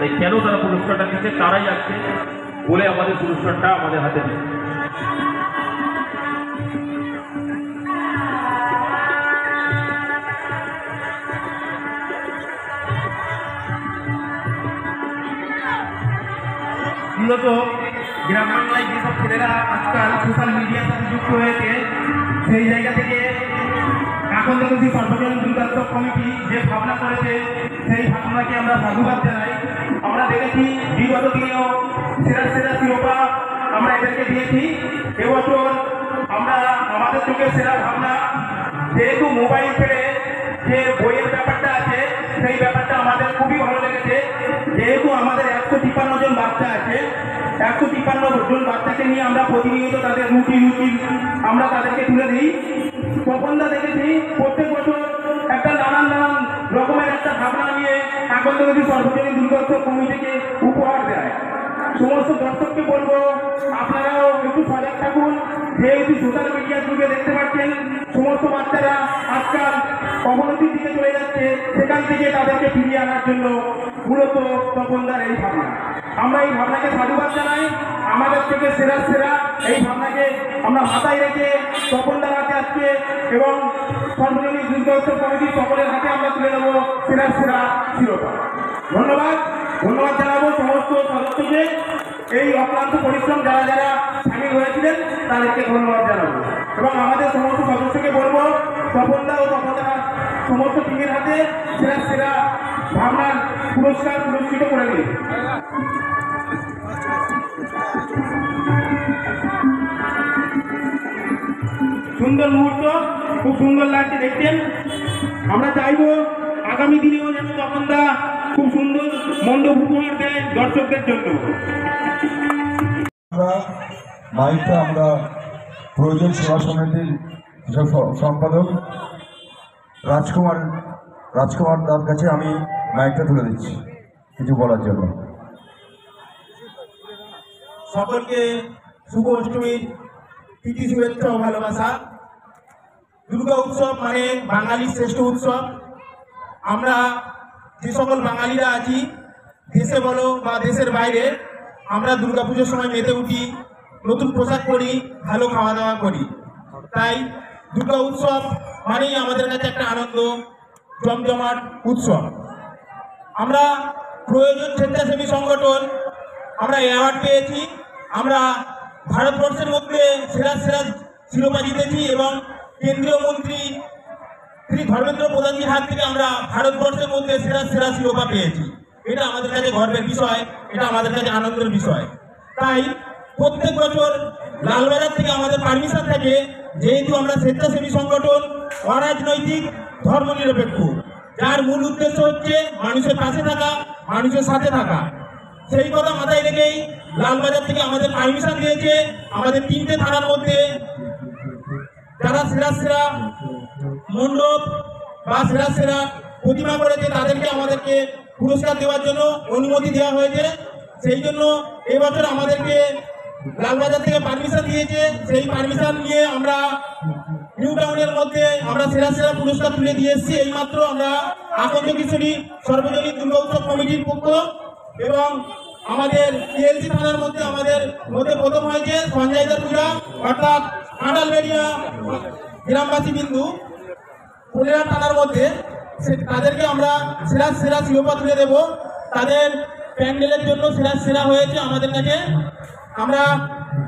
তাই কেন তারা পুরস্কারটা দিচ্ছে তারাই আসছে বলে আমাদের পুরস্কারটা আমাদের হাতে দিচ্ছে। মূলত গ্রাম বাংলায় যেসব ছেলেরা আজকাল সোশ্যাল মিডিয়ার সাথে যুক্ত হয়েছে, সেই জায়গা থেকে এখন থেকে যে সর্বজনীন দুর্গোৎসব কমিটি যে ভাবনা করেছে, সেই ভাবনাকে আমরা সাধুবাদ জানাই। আমরা দেখেছি বিগত দিনেও সেরা সেরা শিরোপা আমরা এদেরকে দিয়েছি। এবছর আমরা আমাদের চোখে সেরা ভাবনা, যেহেতু মোবাইল ছেড়ে যে বইয়ের ব্যাপারটা আছে, সেই ব্যাপারটা আমাদের খুবই ভালো লেগেছে। যেহেতু আমাদের 153 জন বাচ্চা আছে, 153 জন বাচ্চাকে নিয়ে আমরা প্রতিনিয়ত তাদের রুটি আমরা তাদেরকে তুলে দিই। তখনটা দেখেছি প্রত্যেক বছর একটা নানান রকমের একটা ভাবনা নিয়ে এখন থেকে সর্বজনীন দুর্গোৎসব কমিটিকে উপহার দেয়। সমস্ত দর্শককে বলবো আপনারাও একটু সজাগ থাকুন। যেহেতু সোশ্যাল মিডিয়ার যুগে দেখতে পাচ্ছেন সমস্ত বাচ্চারা আজকাল অবনতির দিকে চলে যাচ্ছে, সেখান থেকে তাদেরকে ফিরিয়ে আনার জন্য মূলত তপনদার এই ভাবনা। আমরা এই ভাবনাকে সাধুবাদ জানাই। আমাদের থেকে সেরা এই ভাবনাকে আমরা মাথায় রেখে তপনদার হাতে আজকে এবং সর্বজনীন দুর্গোৎসব কমিটির সকলের হাতে আমরা তুলে দেবো সেরা শিরোপা। ধন্যবাদ জানাবো সমস্ত সদস্যকে। এই অক্লান্ত পরিশ্রম যারা সামিল হয়েছিলেন তাদেরকে ধন্যবাদ জানাবো এবং আমাদের সমস্ত সদস্যকে বলবো তপনদা ও তপনদা সমস্ত টিমের হাতে সেরা ভাবনার পুরস্কৃত করে দিন। সুন্দর মুহূর্ত, খুব সুন্দর লাগছে দেখছেন। আমরা চাইবো আগামী দিনেও যেন তপনদা খুব সুন্দর মণ্ডপ উপহার দেয় দর্শকদের জন্য। মাইকটা আমরা প্রয়োজন সেবা সমিতির সম্পাদক রাজকুমার দার কাছে আমি মাইকটা তুলে দিচ্ছি কিছু বলার জন্য। সকলকে শুভ অষ্টমীর প্রীতি শুভেচ্ছা ও ভালোবাসা। দুর্গা উৎসব মানে বাঙালির শ্রেষ্ঠ উৎসব। আমরা যে সকল বাঙালিরা আছি, দেশে বলো বা দেশের বাইরে, আমরা দুর্গাপুজোর সময় মেতে উঠি, নতুন পোশাক পরি, ভালো খাওয়া দাওয়া করি। তাই দুর্গা উৎসব মানেই আমাদের কাছে একটা আনন্দ, জমজমাট উৎসব। আমরা প্রয়োজন স্বেচ্ছাসেবী সংগঠন আমরা অ্যাওয়ার্ড পেয়েছি। আমরা ভারতবর্ষের মধ্যে সেরা শিরোপা জিতেছি এবং কেন্দ্রীয় মন্ত্রী শ্রী ধর্মেন্দ্র প্রধানজির হাত থেকে আমরা ভারতবর্ষের মধ্যে সেরা শিরোপা পেয়েছি। এটা আমাদের কাছে গর্বের বিষয়, এটা আমাদের কাছে আনন্দের বিষয়। তাই প্রত্যেক বছর লালবাজার থেকে আমাদের পারমিশন থাকে, যেহেতু আমরা স্বেচ্ছাসেবী সংগঠন, অরাজনৈতিক, ধর্মনিরপেক্ষ, যার মূল উদ্দেশ্য হচ্ছে মানুষের পাশে থাকা, মানুষের সাথে থাকা। সেই কথা মাথায় রেখেই লালবাজার থেকে আমাদের পারমিশন দিয়েছে আমাদের 3টে থানার মধ্যে যারা সেরা মণ্ডপ বা সেরা প্রতিমা করেছে তাদেরকে আমাদেরকে পুরস্কার দেওয়ার জন্য অনুমতি দেওয়া হয়েছে। সেই জন্য এবছর আমাদেরকে লালবাজার থেকে পারমিশন দিয়েছে। সেই পারমিশন নিয়ে আমরা নিউ টাউনের মধ্যে আমরা সেরা পুরস্কার তুলে দিয়ে এসেছি। এইমাত্র আমরা আকন্দ কিশোরী সর্বজনীন দুর্গা উৎসব কমিটির পক্ষ এবং আমাদের টিএলসি থানার মধ্যে আমাদের প্রথম হয়েছে সঞ্জয়দার পূজা, অর্থাৎ কাঁঠালবেড়িয়া গ্রামবাসী বিন্দু পুলিয়া থানার মধ্যে তাদেরকে আমরা সেরা শিরোপা তুলে দেব। তাদের প্যান্ডেলের জন্য সেরা হয়েছে আমাদের কাছে। আমরা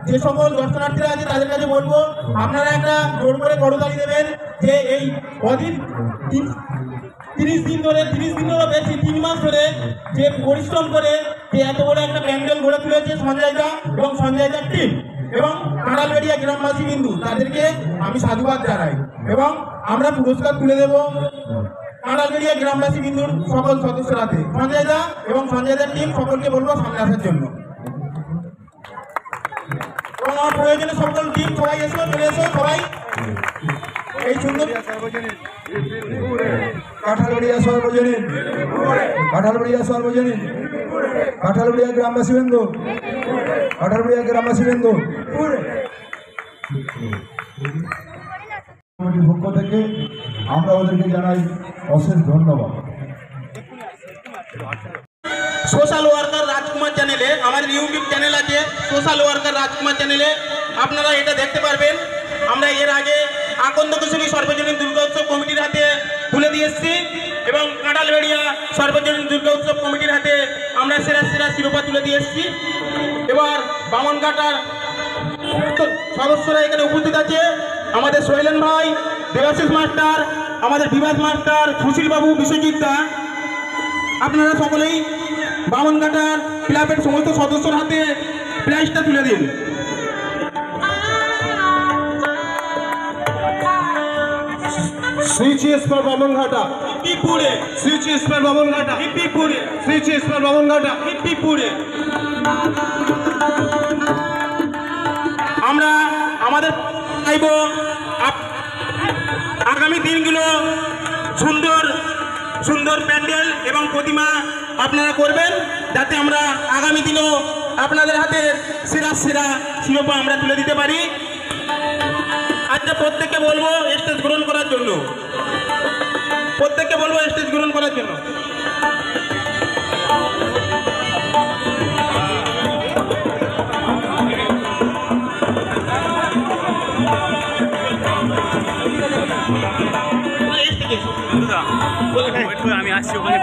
যে সকল দর্শনার্থীরা আছে তাদের কাছে বলবো আপনারা একটা জোর করে করতালি দেবেন যে এই অধীন 30 দিনেরও বেশি 3 মাস ধরে যে পরিশ্রম করে যে এত বড় একটা প্যান্ডেল গড়ে তুলেছে সঞ্জয়দা এবং সঞ্জয়দার টিম এবং কাঁঠালবেড়িয়া গ্রামবাসী বিন্দু, তাদেরকে আমি সাধুবাদ জানাই এবং আমরা পুরস্কার তুলে দেব কাঁঠালবেড়িয়া গ্রামবাসী বিন্দুর সকল সদস্যর হাতে। সঞ্জয়দা এবং সঞ্জয়দার টিম সকলকে বলবো সামনে আসার জন্য এবং আমার প্রয়োজনে সকল টিম সবাই চলে এসো সবাই। এই সুন্দর কাঁঠালবেড়িয়া গ্রামবাসী বিন্দু পক্ষ থেকে আমরা ওদেরকে জানাই অশেষ ধন্যবাদ। সোশ্যাল ওয়ার্কার রাজকুমার চ্যানেলে, আমাদের ইউটিউব চ্যানেল আছে সোশ্যাল ওয়ার্কার রাজকুমার চ্যানেলে, আপনারা এটা দেখতে পারবেন। আমরা এর আগে আকন্দ কিশোরী সর্বজনীন দুর্গা উৎসব কমিটির হাতে তুলে দিয়ে এসেছি এবং কাঁঠালবেড়িয়া সর্বজনীন দুর্গা উৎসব কমিটির হাতে আমরা সেরা সেরা শিরোপা তুলে দিয়ে এসেছি। এবার বামনঘাটার সদস্যরা এখানে উপস্থিত আছে, আমাদের শৈলেন ভাই, দেবাশিস মাস্টার, আমাদের বিভাস মাস্টার, সুশীল বাবু, বিশ্বজিৎ দা। আপনারা সকলেই বামনঘাটার ক্লাবের সমস্ত সদস্যর হাতে প্রাইজটা তুলে দিন। শ্রী চিএসপার বামনঘাটা, হিপ্পিপুরে, শ্রী চিএসপার বামনঘাটা, হিপ্পিপুরে, শ্রী চিএসপার বামনঘাটা। হিপ্পিপুরে। আমরা আমাদের চাইব আগামী দিনগুলো সুন্দর সুন্দর প্যান্ডেল এবং প্রতিমা আপনারা করবেন, যাতে আমরা আগামী দিনেও আপনাদের হাতে সেরা সেরা শিরোপা আমরা তুলে দিতে পারি। আজকে প্রত্যেককে বলবো স্টেজ গ্রহণ করার জন্য, প্রত্যেককে বলবো স্টেজ গ্রহণ করার জন্য। আমি আসছি ওখানে